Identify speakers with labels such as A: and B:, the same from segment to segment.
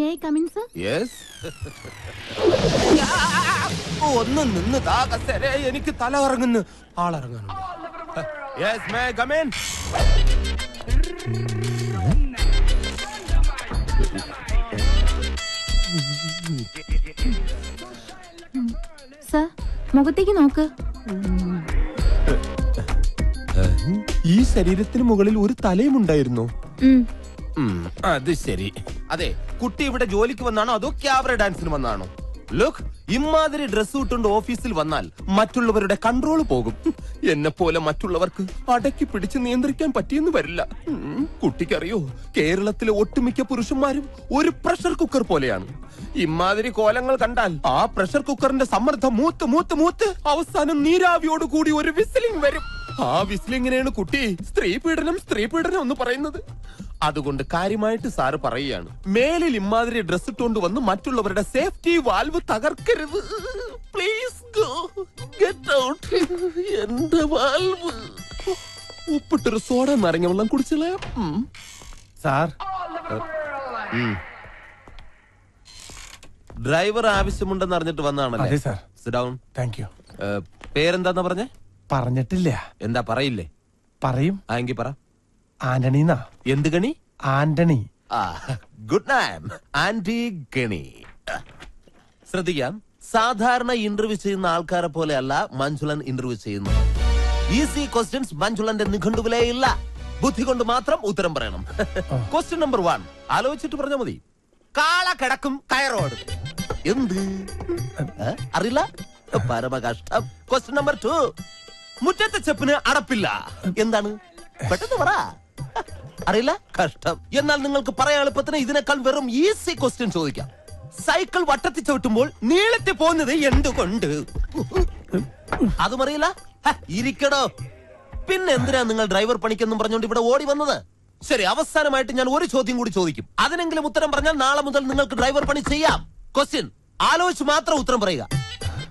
A: May I come in, sir?
B: Yes. ഒന്ന് നിന്ന് താ കസേര എനിക്ക് തല ഇറങ്ങുന്നു ആളിറങ്ങാനുണ്ട്. Yes, may I come in?
A: Sir, മുഖത്തേക്ക് നോക്ക്.
B: ഈ ശരീരത്തിന് മുകളിൽ ഒരു തലയും ഉണ്ടായിരുന്നു. അത് ശരി. അതെ, കുട്ടി ഇവിടെ ജോലിക്ക് വന്നാണോ അതോ ക്യാബറ ഡാൻസിന് വന്നാണോ? ലുക്ക്, ഇമാതിരി ഡ്രസ് ഇട്ടുകൊണ്ട് ഓഫീസിൽ വന്നാൽ മറ്റുള്ളവരുടെ കൺട്രോൾ പോകും. എന്നെ പോലെ മറ്റുള്ളവർക്ക് അടക്കി പിടിച്ച് നിയന്ത്രിക്കാൻ പറ്റിയെന്ന് വരില്ല. കുട്ടിക്കറിയോ, കേരളത്തിലെ ഒട്ടുമിക്ക പുരുഷന്മാരും ഒരു പ്രഷർ കുക്കർ പോലെയാണ്. ഇമാതിരി കോലങ്ങൾ കണ്ടാൽ ആ പ്രഷർ കുക്കറിന്റെ സമ്മർദ്ദം മൂത്ത് മൂത്ത് മൂത്ത് അവസാനം നീരാവിയോട് കൂടി ഒരു വിസിലിംഗ് വരും. ആ വിസിലിങ്ങിനെയാണ് കുട്ടി സ്ത്രീ പീഡനം എന്ന് പറയുന്നത്. അതുകൊണ്ട് കാര്യമായിട്ട് സാറ് പറയുകയാണ്, മേലിൽ ഇമാതിരി ഡ്രസ് ഇട്ടുകൊണ്ട് വന്ന് മറ്റുള്ളവരുടെ സേഫ്റ്റി വാൽവ് തകർക്കരുത്. Please go get out. എന്റെ വാൽവ് ഉപ്പിട്ടൊരു സോഡ നാരങ്ങ വെള്ളം കുടിച്ചില്ലേ
C: സാർ?
B: ഡ്രൈവർ ആവശ്യമുണ്ടെന്ന് അറിഞ്ഞിട്ട് വന്നാണല്ലേ?
C: അതെ sir.
B: Sit down.
C: Thank.
B: പേരെന്താന്നാ പറഞ്ഞേ?
C: പറഞ്ഞിട്ടില്ല.
B: എന്താ പറയില്ലേ?
C: പറയും.
B: എങ്കിൽ പറ.
C: ആന്റണിന്നാ.
B: എന്ത് ഗണി?
C: ആന്റണി.
B: Good name. ആന്റി ഗണി. ശ്രദ്ധിക്കാം, സാധാരണ ഇന്റർവ്യൂ ചെയ്യുന്ന ആൾക്കാരെ പോലെയല്ല മഞ്ജുളൻ ഇന്റർവ്യൂ ചെയ്യുന്നത്. ഈസി ക്വസ്റ്റ്യൻസ് മഞ്ജുളന്റെ നിഘണ്ടുവിലേ ഇല്ല. ബുദ്ധി കൊണ്ട് മാത്രം ഉത്തരം പറയണം. ക്വസ്റ്റ്യൻ നമ്പർ 1 ആലോചിച്ചിട്ട് പറഞ്ഞാൽ മതി. കാള കിടക്കും കയറോട്. എന്ത് അറിയില്ല? പരമകഷ്ടം. ക്വസ്റ്റ്യൻ നമ്പർ 2 മുറ്റത്തെ ചെപ്പിന് അടപ്പില്ല. എന്താണ്? പെട്ടെന്ന് പറ. അറിയില്ല? കഷ്ടം. എന്നാൽ നിങ്ങൾക്ക് പറയാൻ എളുപ്പത്തിന് ഇതിനേക്കാൾ വെറും ഈസി ക്വസ്റ്റ്യൻ ചോദിക്കാം. സൈക്കിൾ വട്ടത്തിൽ ചവിട്ടുമ്പോൾ നീളത്തിൽ പോകുന്നത് എന്തുകൊണ്ട്? അതും അറിയില്ല? ഇരിക്കടോ. പിന്നെ എന്തിനാ നിങ്ങൾ ഡ്രൈവർ പണിക്കെന്നും പറഞ്ഞുകൊണ്ട് ഇവിടെ ഓടി വന്നത്? ശരി, അവസാനമായിട്ട് ഞാൻ ഒരു ചോദ്യം കൂടി ചോദിക്കും. അതിനെങ്കിലും ഉത്തരം പറഞ്ഞാൽ നാളെ മുതൽ നിങ്ങൾക്ക് ഡ്രൈവർ പണി ചെയ്യാം. ക്വസ്റ്റ്യൻ ആലോചിച്ച് മാത്രം ഉത്തരം പറയുക.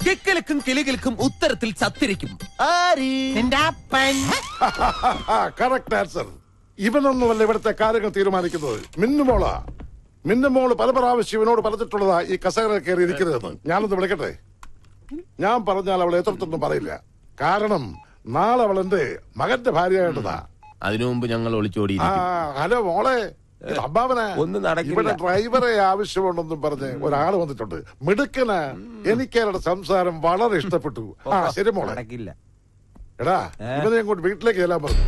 B: കിക്കലിക്കും കിളികൾക്കും ഉത്തരത്തിൽ ചത്തിരിക്കും.
D: Correct answer. ഇവനൊന്നുമല്ല ഇവിടുത്തെ കാര്യങ്ങൾ തീരുമാനിക്കുന്നത്. മിന്നുമോള് പല പ്രാവശ്യം ഇവനോട് പറഞ്ഞിട്ടുള്ളതാ ഈ കസേര കയറി ഇരിക്കരുതെന്ന്. ഞാനൊന്ന് വിളിക്കട്ടെ? ഞാൻ പറഞ്ഞാൽ അവൾ എത്രത്തൊന്നും പറയില്ല. കാരണം നാളെ അവൾ എന്റെ മകന്റെ ഭാര്യയായിട്ടതാ.
B: അതിനു മുമ്പ് ഞങ്ങൾ ഒളിച്ചോടി.
D: ഹലോ മോളെ,
B: ഒന്നും നടക്കില്ല.
D: ഇവിടെ ഡ്രൈവറെ ആവശ്യമുണ്ടെന്നും പറഞ്ഞ് ഒരാള് വന്നിട്ടുണ്ട്. മിടുക്കന. എനിക്ക് അവരുടെ സംസാരം വളരെ ഇഷ്ടപ്പെട്ടു. ശരി മോളെ. എടാ, ഇവനെ അങ്ങോട്ട് വീട്ടിലേക്ക് ചെല്ലാൻ പറഞ്ഞു.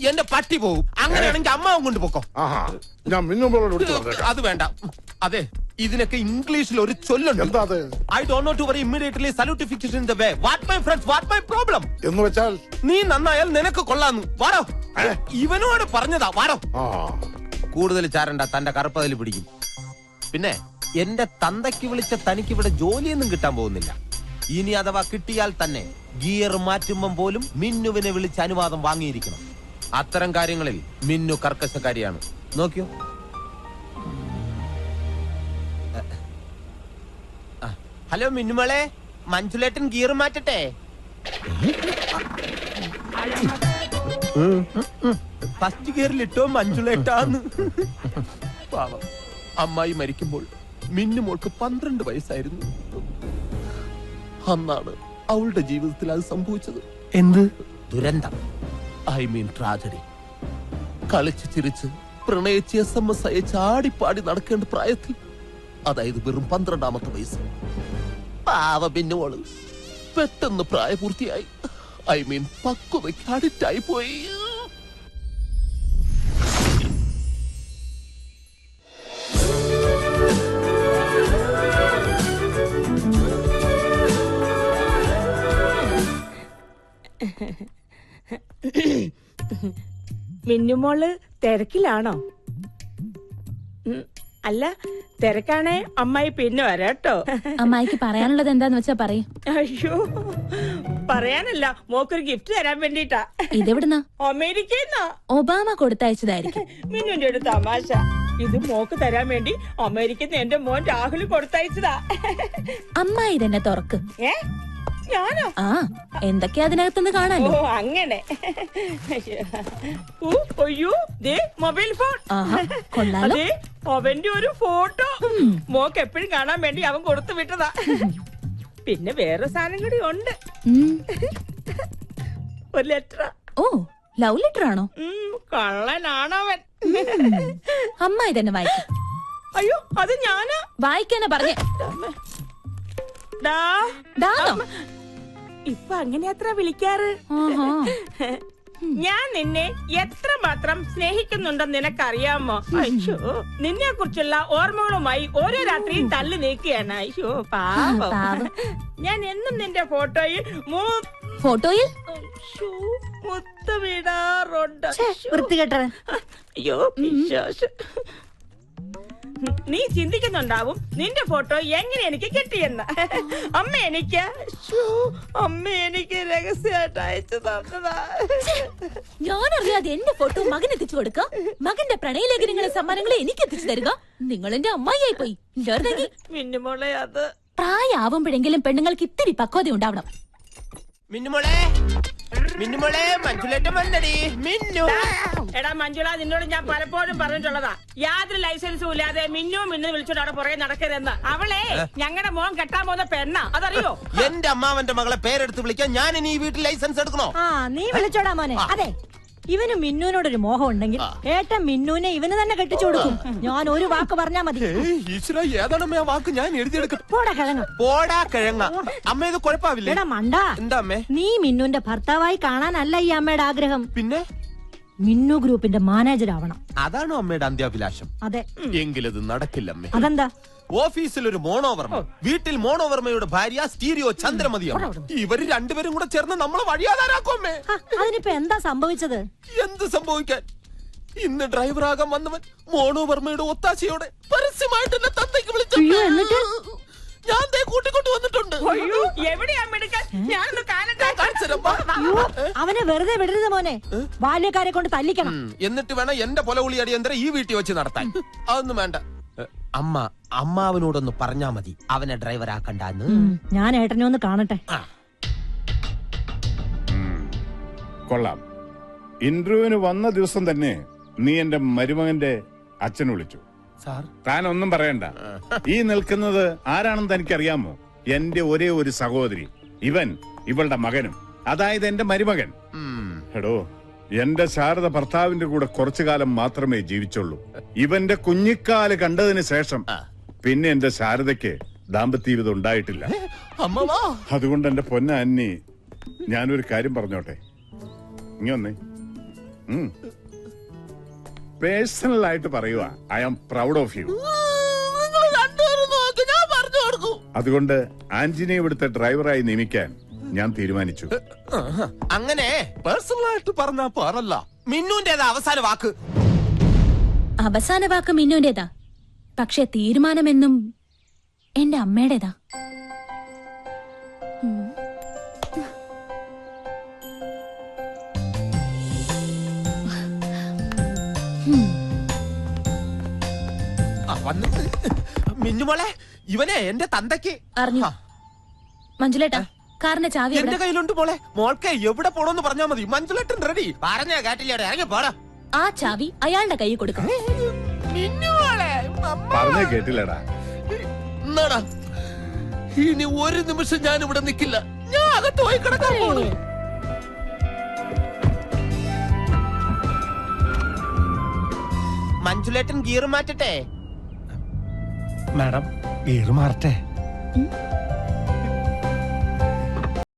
B: എന്റെ പട്ടി പോവും. അങ്ങനെയാണെങ്കിൽ അമ്മാവും കൊണ്ട് പോക്കോ.
D: ഞാൻ മിന്നുമ്പോളോട് വിളിച്ചു പറഞ്ഞേക്കാം.
B: അത് വേണ്ട. അതെ, ഇതിനൊക്കെ ഇംഗ്ലീഷിൽ ഒരു ചൊല്ലുണ്ട്.
D: എന്താ അത്?
B: I don't know to worry immediately salutification in the way. What my friends, what my problem?
D: എന്ന് വെച്ചാൽ
B: നീ നന്നായാൽ നിനക്ക് കൊള്ളാന്ന്. വാടോ. ഇവനോട് പറഞ്ഞതാ. വാടോ. കൂടുതൽ ചാരണ്ട, തന്റെ കറുപ്പതിൽ പിടിക്കും. പിന്നെ എന്റെ തന്തയ്ക്ക് വിളിച്ച തനിക്ക് ഇവിടെ ജോലിയൊന്നും കിട്ടാൻ പോകുന്നില്ല. ഇനി അഥവാ കിട്ടിയാൽ തന്നെ ഗിയർ മാറ്റുമ്പം പോലും മിന്നുവിനെ വിളിച്ച് അനുവാദം വാങ്ങിയിരിക്കണം. അത്തരം കാര്യങ്ങളിൽ മിന്നു കർക്കശക്കാരിയാണ്. നോക്കിയോ? ഹലോ മിന്നുമോളെ, മഞ്ജുലേട്ടൻ ഗിയർ മാറ്റട്ടെ? ഫസ്റ്റ് ഗിയറിലിട്ടോ മഞ്ജുലേട്ടാന്ന്. പാവം, അമ്മായി മരിക്കുമ്പോൾ മിന്നുമോൾക്ക് 12 വയസ്സായിരുന്നു. അന്നാണ് അവളുടെ ജീവിതത്തിൽ അത് സംഭവിച്ചത്.
C: എന്ത്
B: ദുരന്തം? I mean tragedy. കളിച്ച് ചിരിച്ച് പ്രണയിച്ച് SMS അയച്ച് ആടിപ്പാടി നടക്കേണ്ട പ്രായത്തിൽ, അതായത് വെറും 12ാമത്തെ വയസ്സ്, പാവ മിന്നുമോള് പെട്ടെന്ന് പ്രായപൂർത്തിയായി. ഐ മീൻ പക്വതയ്ക്ക് അഡിക്റ്റായി പോയി.
E: മിന്നുമോള് തിരക്കിലാണോ? അല്ല, തിരക്കാണേ അമ്മായി പിന്നെ വരാട്ടോ.
A: അമ്മായിക്ക് പറയാനുള്ളത് എന്താന്ന് വെച്ചാ പറയും.
E: അയ്യോ, പറയാനല്ല, മോക്കൊരു ഗിഫ്റ്റ് തരാൻ വേണ്ടിട്ടാ.
A: ഇതെവിടുന്നാ?
E: അമേരിക്കന്നാ.
A: ഒബാമ കൊടുത്തയച്ചതായിരിക്കും.
E: മിന്നുന്റെ ഒരു തമാശ. ഇത് മോക്ക് തരാൻ വേണ്ടി അമേരിക്കന്ന് എന്റെ മോൻ രാഹുൽ കൊടുത്തയച്ചതാ.
A: അമ്മായി തന്നെ തുറക്ക്.
E: ഞാനോ?
A: ആ, എന്തൊക്കെയാ അതിനകത്തുനിന്ന് കാണാലോ.
E: ഓ അങ്ങനെ. അയ്യോ, ദേ മൊബൈൽ ഫോൺ.
A: കൊള്ളാലോ.
E: അവന്റെ ഒരു ഫോട്ടോ മോക്ക് എപ്പോഴും കാണാൻ വേണ്ടി അവൻ കൊടുത്തു വിട്ടതാ. പിന്നെ വേറെ സാധനം കൂടി ഉണ്ട്.
A: ഉം.
E: ഒരു ലെറ്റർ.
A: ഓ, ലവ് ലെറ്റർ ആണോ?
E: കള്ളനാണവൻ.
A: അമ്മായി തന്നെ വായിക്കും.
E: അയ്യോ അത് ഞാനാ
A: വായിക്കാനാ പറഞ്ഞേ.
E: ഡാ.
A: ദാനോ?
E: ഇപ്പൊ അങ്ങനെ അത്ര വിളിക്കാറ്.
A: ആഹാ.
E: ഞാൻ നിന്നെ എത്രമാത്രം സ്നേഹിക്കുന്നുണ്ടെന്ന് നിനക്കറിയാമോ? അയ്യോ, നിന്നെ കുറിച്ചുള്ള ഓർമ്മകളുമായി ഓരോ രാത്രിയും തള്ളി നീക്കുകയാണ്. അയ്യോ പാവം.
A: പാവം.
E: ഞാൻ എന്നും നിന്റെ ഫോട്ടോയിൽ
A: ഫോട്ടോയിൽ
E: മുത്തമിടാറുണ്ട്.
F: വൃത്തികെട്ടവൻ.
E: അയ്യോ പിശാച്. നീ ചിന്തിക്കുന്നുണ്ടാവും നിന്റെ ഫോട്ടോ എങ്ങനെ എനിക്ക് കിട്ടിയെന്ന്. അമ്മ എനിക്ക് രഹസ്യമായിട്ട് അയച്ചു തന്നതാ.
A: ഞാനറിയാതെ എന്റെ ഫോട്ടോ മകൻ എത്തിച്ചു കൊടുക്ക. മകന്റെ പ്രണയലേഖനങ്ങളെ സമ്മാനങ്ങളെ എനിക്ക് എത്തിച്ചു തരിക. നിങ്ങൾ എന്റെ അമ്മായിയായി പോയി.
E: മിന്നുമോളെ അത്
A: പ്രായാവുമ്പോഴെങ്കിലും പെണ്ണുങ്ങൾക്ക് ഇത്തിരി പക്വത ഉണ്ടാവണം.
B: മിന്നുമോളെ മഞ്ജുലേട്ടൻ വന്നടി. മിന്നു
E: എടാ മഞ്ജുള, നിന്നോട് ഞാൻ പലപ്പോഴും പറഞ്ഞിട്ടുള്ളതാ, യാതൊരു ലൈസൻസും ഇല്ലാതെ മിന്നു വിളിച്ചോണ്ട് അവിടെ പുറകെ നടക്കരുതെന്ന്. അവളെ ഞങ്ങളുടെ മോൻ കെട്ടാൻ പോകുന്ന പെണ്ണ, അതറിയോ?
B: എന്റെ അമ്മാവന്റെ മകളെ പേരെടുത്ത് വിളിക്കാൻ ഞാൻ ഇനി ഈ വീട്ടിൽ ലൈസൻസ് എടുക്കണോ?
F: ആ നീ വിളിച്ചോടാ മോനെ. അതെ, ഇവന് മിന്നുവിനോടൊരു മോഹം ഉണ്ടെങ്കിൽ ഏട്ടൻ മിന്നുവിനെ ഇവന് തന്നെ കെട്ടിച്ചു കൊടുക്കും. ഞാൻ ഒരു വാക്ക് പറഞ്ഞാ മതി.
B: ഈശ്വര, ഏതാണ് ആ വാക്ക്? ഞാൻ എഴുതിയെടുക്കും.
F: പോടാ കിഴങ്ങ.
B: പോടാ കിഴങ്ങ. അമ്മ ഇത് കുഴപ്പമില്ലേ?
F: എടാ മണ്ട,
B: എന്താ അമ്മേ?
F: നീ മിന്നുന്റെ ഭർത്താവായി കാണാനല്ല ഈ അമ്മയുടെ ആഗ്രഹം.
B: പിന്നെ
F: മിന്നു ഗ്രൂപ്പിന്റെ മാനേജർ ആവണം.
B: അതാണോ അമ്മയുടെ അന്ത്യാഭിലാഷം?
F: അതെ.
B: എങ്കിലത് നടക്കില്ല അമ്മേ.
F: അതെന്താ?
B: ഓഫീസിൽ ഒരു മോണോവർമ്മ, വീട്ടിൽ മോണോവർമ്മയുടെ ഭാര്യ സ്റ്റീരിയോ ചന്ദ്രമതിയാണ്. ഇവര് രണ്ടുപേരും കൂടെ ചേർന്ന് നമ്മളെ വഴിയാതാരാക്കും അമ്മേ.
F: അതിനിപ്പോ എന്താ സംഭവിച്ചത്?
B: എന്ത് സംഭവിക്കാൻ? ഇന്ന് ഡ്രൈവറാകാൻ വന്നവൻ മോണോവർമ്മയുടെ ഒത്താശയോടെ പരസ്യമായിട്ട് എന്നെ തന്തയ്ക്ക് വിളിച്ചു.
F: എന്നിട്ട്
B: ഞാൻ ദേ കൂട്ടിക്കൊണ്ട് വന്നിട്ടുണ്ട്.
E: അയ്യോ, എവിടെയാ മെടുക്കാൻ? ഞാനൊന്ന് കാണട്ടെ.
F: അവനെ വെറുതെ വിടരുത് മോനെ. ബാല്യക്കാരെ കൊണ്ട് തല്ലിക്കണം.
B: എന്നിട്ട് വേണം എന്റെ പൊലവുളി അടിയന്തരം ഈ വീട്ടിൽ വെച്ച് നടത്താൻ. അതൊന്നും വേണ്ട. അമ്മാവനോടൊന്ന് പറഞ്ഞാ മതി അവനെ ഡ്രൈവർ ആക്കണ്ടെന്ന്.
F: ഞാൻ ഏട്ടനെ ഒന്ന് കാണട്ടെ.
G: കൊള്ളാം. ഇന്റർവ്യൂവിന് വന്ന ദിവസം തന്നെ നീ എന്റെ മരുമകന്റെ അച്ഛനെ വിളിച്ചു.
B: സാർ,
G: താൻ ഒന്നും പറയണ്ട. ഈ നിൽക്കുന്നത് ആരാണെന്ന് തനിക്കറിയാമോ? എന്റെ ഒരേ ഒരു സഹോദരി, ഇവളുടെ മകനും, അതായത് എന്റെ മരുമകൻ. എടോ, എന്റെ ശാരദ ഭർത്താവിന്റെ കൂടെ കുറച്ചു കാലം മാത്രമേ ജീവിച്ചുള്ളൂ. ഇവന്റെ കുഞ്ഞിക്കാല് കണ്ടതിന് ശേഷം പിന്നെ എന്റെ ശാരദയ്ക്ക് ദാമ്പത്യ ജീവിതം ഉണ്ടായിട്ടില്ല. അതുകൊണ്ട് എന്റെ പൊന്ന അന്നി, ഞാനൊരു കാര്യം പറഞ്ഞോട്ടെ. ഇനി വന്നേ. പേഴ്സണൽ ആയിട്ട് പറയുക, I am proud of you. അതുകൊണ്ട് ആന്റിനെ ഇവിടുത്തെ ഡ്രൈവറായി നിയമിക്കാൻ ഞാൻ തീരുമാനിച്ചു.
B: അങ്ങനെ പേഴ്സണലായിട്ട് പറഞ്ഞാ പോരല്ല. മിന്നുന്റേതാ അവസാന വാക്ക്.
A: അവസാന വാക്ക് മിന്നുന്റേതാ, പക്ഷെ തീരുമാനമെന്നും എന്റെ അമ്മയുടേതാ.
B: മിന്നുമോളെ, ഇവനെ എന്റെ തന്തയ്ക്ക്
A: അറിഞ്ഞു. മഞ്ജുലേട്ടാ, കാറിന്റെ ചാവി എവിടെ?
B: എന്റെ കയ്യിലുണ്ട് മോളെ. മോൾക്ക് എവിടെ പോണോന്ന് പറഞ്ഞാ മതി. മഞ്ജുലേട്ടൻ റെഡി. പറഞ്ഞ കാട്ടില്ലേ, ഇറങ്ങി പോടാ.
A: ആ ചാവി അയാളുടെ കയ്യിൽ കൊടുക്കും.
G: പറഞ്ഞേ കേട്ടില്ലടാ.
B: എന്നാടാ, ഇനി ഒരു നിമിഷം ഞാൻ ഇവിടെ നിൽക്കില്ല. ഞാൻ അകത്ത് പോയി കിടക്കാൻ പോണു. മഞ്ജുലേട്ടൻ ഗിയർ മാറ്റട്ടെ?
C: മാഡം ഗീർ മാറട്ടെ?
A: ഉം.